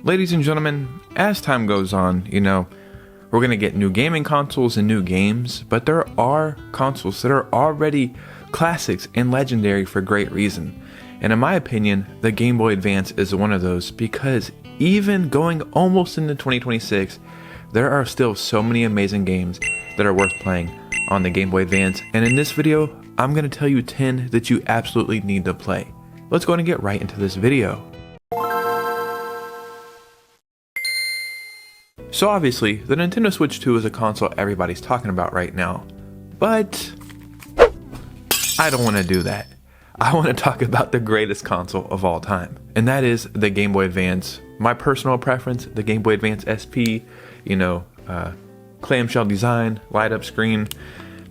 ladies and gentlemen, as time goes on, we're going to get new gaming consoles and new games, but there are consoles that are already classics and legendary for great reason. And in my opinion, the Game Boy Advance is one of those, because even going almost into 2026, there are still so many amazing games that are worth playing on the Game Boy Advance. And in this video, I'm going to tell you 10 that you absolutely need to play. Let's go ahead and get right into this video. So obviously, the Nintendo Switch 2 is a console everybody's talking about right now, but I don't want to do that. I want to talk about the greatest console of all time, and that is the Game Boy Advance. My personal preference, the Game Boy Advance SP, clamshell design, light up screen,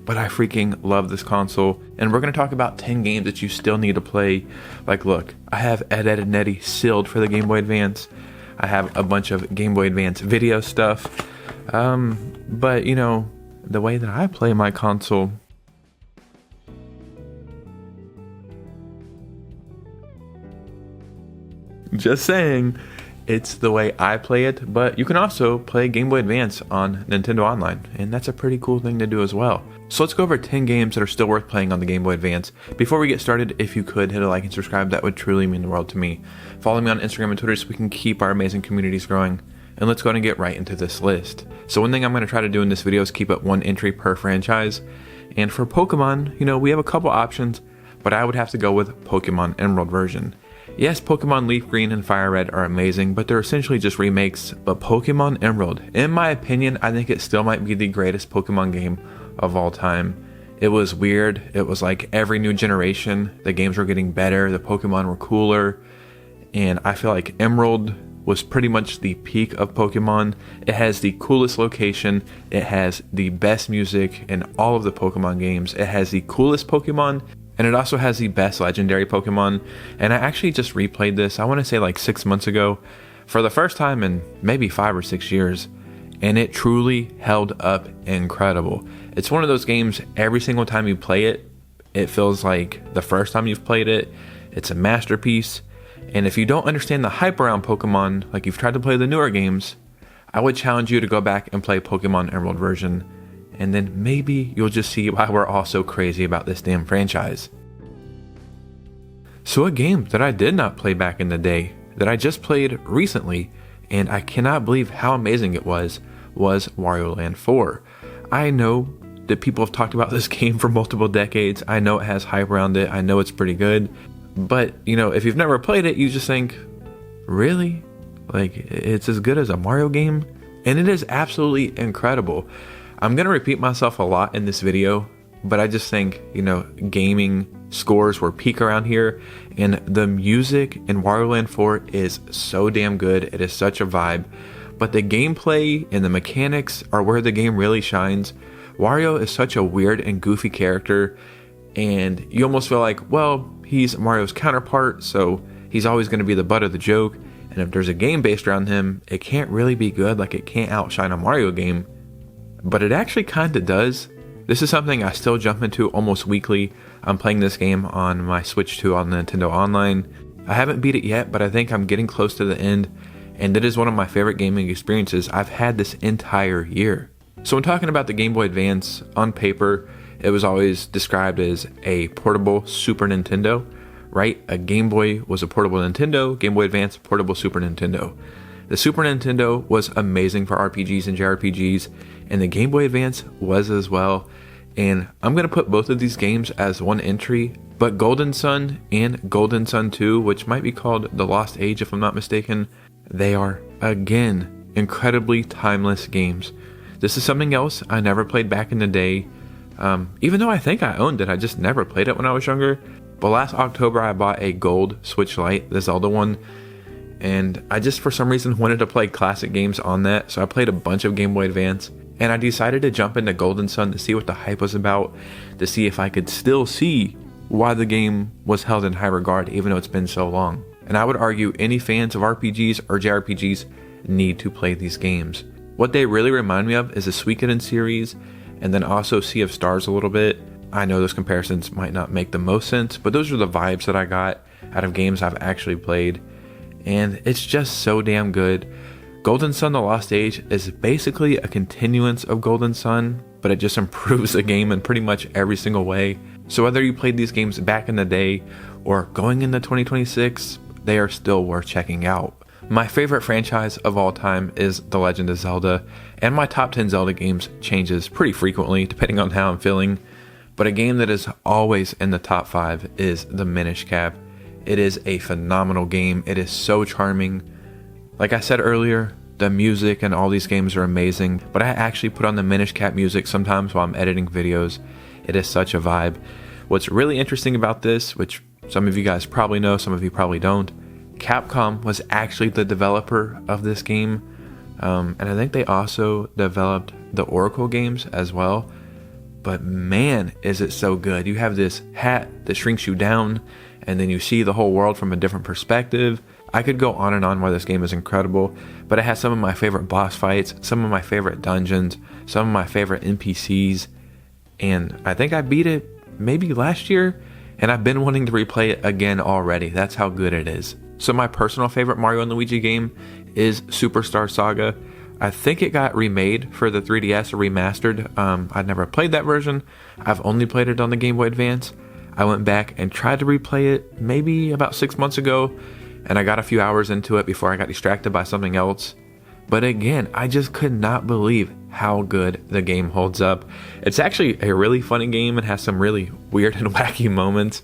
but I freaking love this console. And we're going to talk about 10 games that you still need to play. Like, look, I have Ed, Edd n Eddy sealed for the Game Boy Advance. I have a bunch of Game Boy Advance video stuff, but the way that I play my console, just saying, it's the way I play it. But you can also play Game Boy Advance on Nintendo Online, and that's a pretty cool thing to do as well. So let's go over 10 games that are still worth playing on the Game Boy Advance. Before we get started, if you could hit a like and subscribe, that would truly mean the world to me. Follow me on Instagram and Twitter so we can keep our amazing communities growing. And let's go ahead and get right into this list. So one thing I'm going to try to do in this video is keep it one entry per franchise. And for Pokemon, we have a couple options, but I would have to go with Pokemon Emerald version. Yes, Pokemon Leaf Green and Fire Red are amazing, but they're essentially just remakes. But Pokemon Emerald, in my opinion, I think it still might be the greatest Pokemon game of all time. It was weird. It was like every new generation, the games were getting better, the Pokemon were cooler, and I feel like Emerald was pretty much the peak of Pokemon. It has the coolest location, it has the best music in all of the Pokemon games, it has the coolest Pokemon, and it also has the best legendary Pokemon. And I actually just replayed this, I want to say like 6 months ago, for the first time in maybe 5 or 6 years, and it truly held up incredible. It's one of those games, every single time you play it, it feels like the first time you've played it. It's a masterpiece. And if you don't understand the hype around Pokemon, like you've tried to play the newer games, I would challenge you to go back and play Pokemon Emerald version, and then maybe you'll just see why we're all so crazy about this damn franchise. So a game that I did not play back in the day, that I just played recently, and I cannot believe how amazing it was Wario Land 4. I know that people have talked about this game for multiple decades. I know it has hype around it. I know it's pretty good. But, if you've never played it, you just think, really? Like, it's as good as a Mario game? And it is absolutely incredible. I'm going to repeat myself a lot in this video, but I just think, gaming scores were peak around here, and the music in Wario Land 4 is so damn good. It is such a vibe, but the gameplay and the mechanics are where the game really shines. Wario is such a weird and goofy character, and you almost feel like, well, he's Mario's counterpart, so he's always going to be the butt of the joke, and if there's a game based around him, it can't really be good. Like, it can't outshine a Mario game, but it actually kind of does. This is something I still jump into almost weekly. I'm playing this game on my Switch 2 on Nintendo Online. I haven't beat it yet, but I think I'm getting close to the end, and it is one of my favorite gaming experiences I've had this entire year. So when talking about the Game Boy Advance, on paper, it was always described as a portable Super Nintendo, right? A Game Boy was a portable Nintendo, Game Boy Advance, portable Super Nintendo. The Super Nintendo was amazing for RPGs and JRPGs, and the Game Boy Advance was as well. And I'm going to put both of these games as one entry, but Golden Sun and Golden Sun 2, which might be called The Lost Age if I'm not mistaken, they are, again, incredibly timeless games. This is something else I never played back in the day. Even though I think I owned it, I just never played it when I was younger. But last October I bought a gold Switch Lite, the Zelda one, and I just for some reason wanted to play classic games on that, so I played a bunch of Game Boy Advance, and I decided to jump into Golden Sun to see what the hype was about, to see if I could still see why the game was held in high regard even though it's been so long. And I would argue any fans of RPGs or JRPGs need to play these games. What they really remind me of is the Suikoden series, and then also Sea of Stars a little bit. I know those comparisons might not make the most sense, but those are the vibes that I got out of games I've actually played. and it's just so damn good. Golden Sun: The Lost Age is basically a continuance of Golden Sun, but it just improves the game in pretty much every single way. So whether you played these games back in the day or going into 2026, they are still worth checking out. My favorite franchise of all time is The Legend of Zelda, and my top 10 Zelda games changes pretty frequently depending on how I'm feeling, but a game that is always in the top 5 is The Minish Cap. It is a phenomenal game. It is so charming. Like I said earlier, the music in all these games are amazing, but I actually put on the Minish Cap music sometimes while I'm editing videos. It is such a vibe. What's really interesting about this, which some of you guys probably know, some of you probably don't, Capcom was actually the developer of this game, and I think they also developed the Oracle games as well. But man, is it so good. You have this hat that shrinks you down, and then you see the whole world from a different perspective. I could go on and on why this game is incredible, but it has some of my favorite boss fights, some of my favorite dungeons, some of my favorite NPCs, and I think I beat it maybe last year, and I've been wanting to replay it again already. That's how good it is. So my personal favorite Mario and Luigi game is Superstar Saga. I think it got remade for the 3DS or remastered. I'd never played that version. I've only played it on the Game Boy Advance. I went back and tried to replay it maybe about 6 months ago, and I got a few hours into it before I got distracted by something else. But again, I just could not believe how good the game holds up. It's actually a really funny game and has some really weird and wacky moments.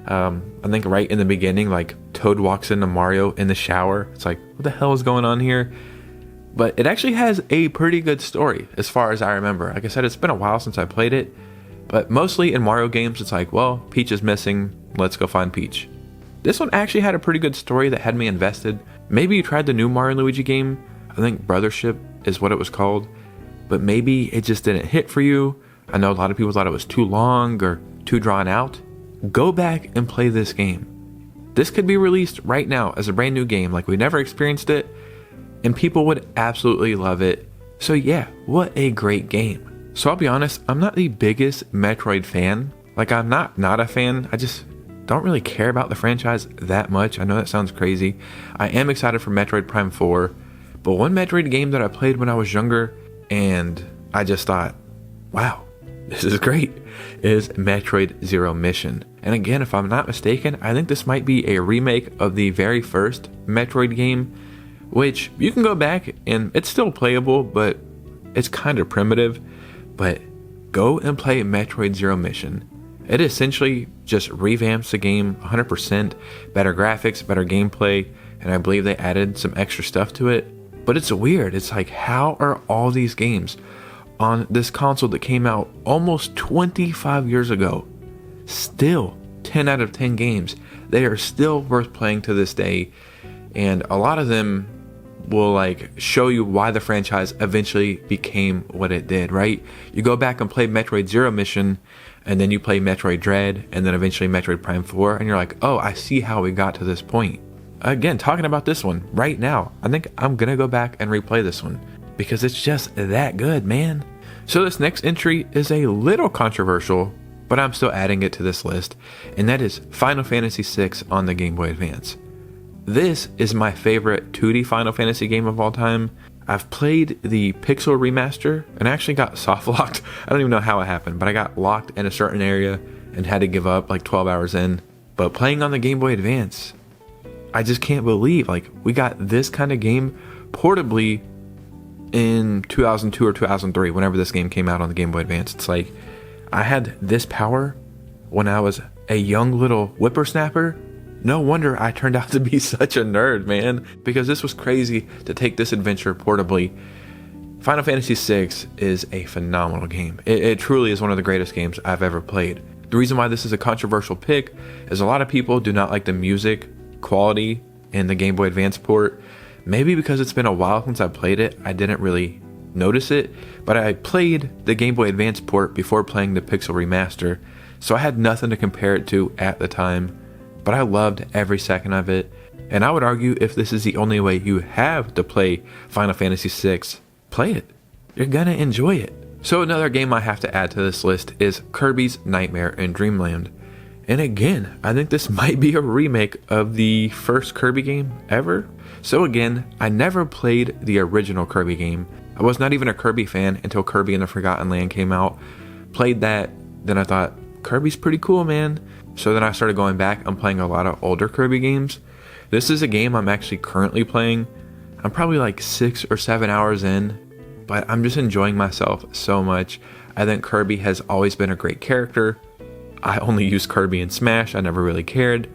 I think right in the beginning, like Toad walks into Mario in the shower. It's like, what the hell is going on here? But it actually has a pretty good story as far as I remember. Like I said, it's been a while since I played it, but mostly in Mario games, it's like, well, Peach is missing. Let's go find Peach. This one actually had a pretty good story that had me invested. Maybe you tried the new Mario and Luigi game. I think Brothership is what it was called, but maybe it just didn't hit for you. I know a lot of people thought it was too long or too drawn out. Go back and play this game. This could be released right now as a brand new game, like we never experienced it, and people would absolutely love it. So yeah, what a great game. So I'll be honest, I'm not the biggest Metroid fan. Like I'm not a fan. I just don't really care about the franchise that much. I know that sounds crazy. I am excited for Metroid Prime 4, but one Metroid game that I played when I was younger and I just thought, wow, this is great, is Metroid Zero Mission. And again, if I'm not mistaken, I think this might be a remake of the very first Metroid game, which you can go back and it's still playable, but it's kind of primitive. But go and play Metroid Zero Mission. It essentially just revamps the game 100%, better graphics, better gameplay, and I believe they added some extra stuff to it. But it's weird. It's like, how are all these games on this console that came out almost 25 years ago still 10 out of 10 games? They are still worth playing to this day, and a lot of them will like show you why the franchise eventually became what it did, right? You go back and play Metroid Zero Mission, and then you play Metroid Dread, and then eventually Metroid Prime 4, and you're like, oh, I see how we got to this point. Again, talking about this one right now, I think I'm gonna go back and replay this one because it's just that good, man. So this next entry is a little controversial, but I'm still adding it to this list, and that is Final Fantasy VI on the Game Boy Advance. This is my favorite 2D Final Fantasy game of all time. I've played the Pixel remaster and actually got soft locked. I don't even know how it happened, but I got locked in a certain area and had to give up like 12 hours in. But playing on the Game Boy Advance, I just can't believe like we got this kind of game portably in 2002 or 2003, whenever this game came out on the Game Boy Advance. It's like I had this power when I was a young little whippersnapper. No wonder I turned out to be such a nerd, man, because this was crazy to take this adventure portably. Final Fantasy VI is a phenomenal game. It truly is one of the greatest games I've ever played. The reason why this is a controversial pick is a lot of people do not like the music quality in the Game Boy Advance port. Maybe because it's been a while since I played it, I didn't really notice it, but I played the Game Boy Advance port before playing the Pixel remaster, so I had nothing to compare it to at the time, but I loved every second of it. And I would argue if this is the only way you have to play Final Fantasy VI, play it. You're gonna enjoy it. So another game I have to add to this list is Kirby's Nightmare in Dreamland. And again, I think this might be a remake of the first Kirby game ever. So again, I never played the original Kirby game. I was not even a Kirby fan until Kirby and the Forgotten Land came out. Played that, then I thought, Kirby's pretty cool, man. So then I started going back and playing a lot of older Kirby games. This is a game I'm actually currently playing. I'm probably like 6 or 7 hours in, but I'm just enjoying myself so much. I think Kirby has always been a great character. I only used Kirby in Smash, I never really cared.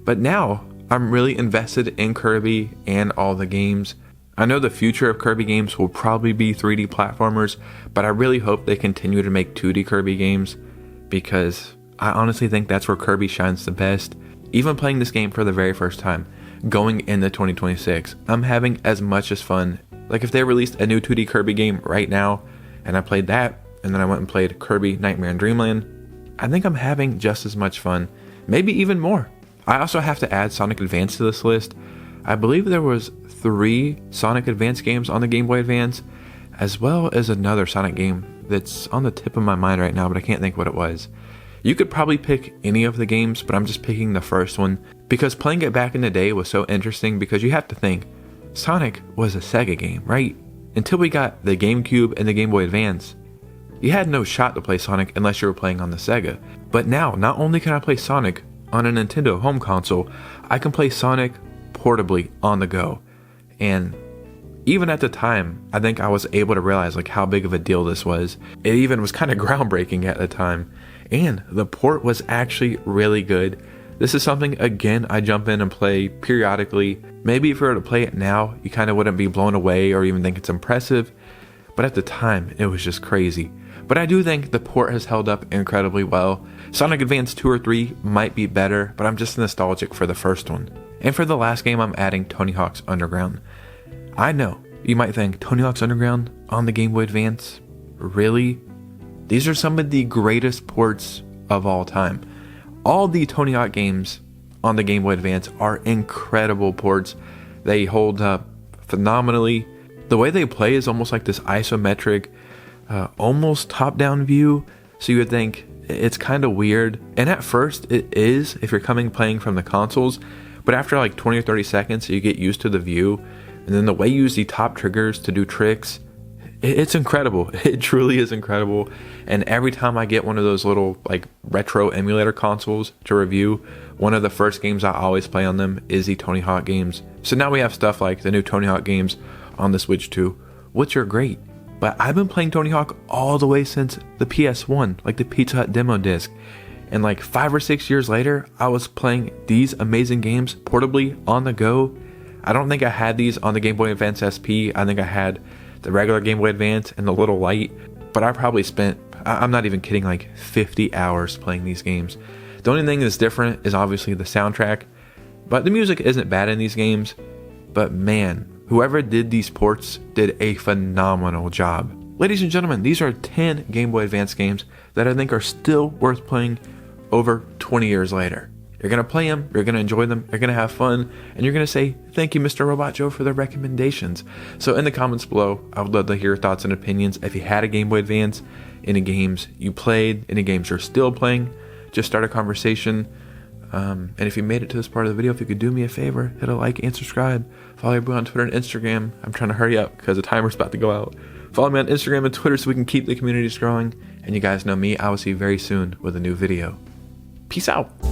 But now, I'm really invested in Kirby and all the games. I know the future of Kirby games will probably be 3D platformers, but I really hope they continue to make 2D Kirby games, because I honestly think that's where Kirby shines the best. Even playing this game for the very first time, going into 2026, I'm having as much as fun. Like if they released a new 2D Kirby game right now, and I played that, and then I went and played Kirby Nightmare in Dreamland, I think I'm having just as much fun, maybe even more. I also have to add Sonic Advance to this list. I believe there was 3 Sonic Advance games on the Game Boy Advance, as well as another Sonic game that's on the tip of my mind right now, but I can't think what it was. You could probably pick any of the games, but I'm just picking the first one because playing it back in the day was so interesting, because you have to think, Sonic was a Sega game, right? Until we got the GameCube and the Game Boy Advance. You had no shot to play Sonic unless you were playing on the Sega. But now, not only can I play Sonic on a Nintendo home console, I can play Sonic portably on the go. And even at the time, I think I was able to realize like how big of a deal this was. It even was kind of groundbreaking at the time. And the port was actually really good. This is something, again, I jump in and play periodically. Maybe if you were to play it now, you kind of wouldn't be blown away or even think it's impressive. But at the time, it was just crazy. But I do think the port has held up incredibly well. Sonic Advance 2 or 3 might be better, but I'm just nostalgic for the first one. And for the last game, I'm adding Tony Hawk's Underground. I know, you might think, Tony Hawk's Underground on the Game Boy Advance? Really? These are some of the greatest ports of all time. All the Tony Hawk games on the Game Boy Advance are incredible ports. They hold up phenomenally. The way they play is almost like this isometric, almost top-down view, so you would think it's kind of weird. And at first it is if you're playing from the consoles, but after like 20 or 30 seconds you get used to the view, and then the way you use the top triggers to do tricks, it's incredible. It truly is incredible. And every time I get one of those little like retro emulator consoles to review, one of the first games I always play on them is the Tony Hawk games. So now we have stuff like the new Tony Hawk games on the Switch 2, which are great. But I've been playing Tony Hawk all the way since the PS1, like the Pizza Hut demo disc. And like 5 or 6 years later, I was playing these amazing games portably on the go. I don't think I had these on the Game Boy Advance SP. I think I had the regular Game Boy Advance and the little light. But I probably spent, I'm not even kidding, like 50 hours playing these games. The only thing that's different is obviously the soundtrack. But the music isn't bad in these games. But man, whoever did these ports did a phenomenal job. Ladies and gentlemen, these are 10 Game Boy Advance games that I think are still worth playing over 20 years later. You're going to play them, you're going to enjoy them, you're going to have fun, and you're going to say, thank you, Mr. Robot Joe, for the recommendations. So in the comments below, I would love to hear your thoughts and opinions. If you had a Game Boy Advance, any games you played, any games you're still playing, just start a conversation. And if you made it to this part of the video, if you could do me a favor, hit a like and subscribe. Follow everyone on Twitter and Instagram. I'm trying to hurry up because the timer's about to go out. Follow me on Instagram and Twitter so we can keep the communities growing. And you guys know me, I will see you very soon with a new video. Peace out.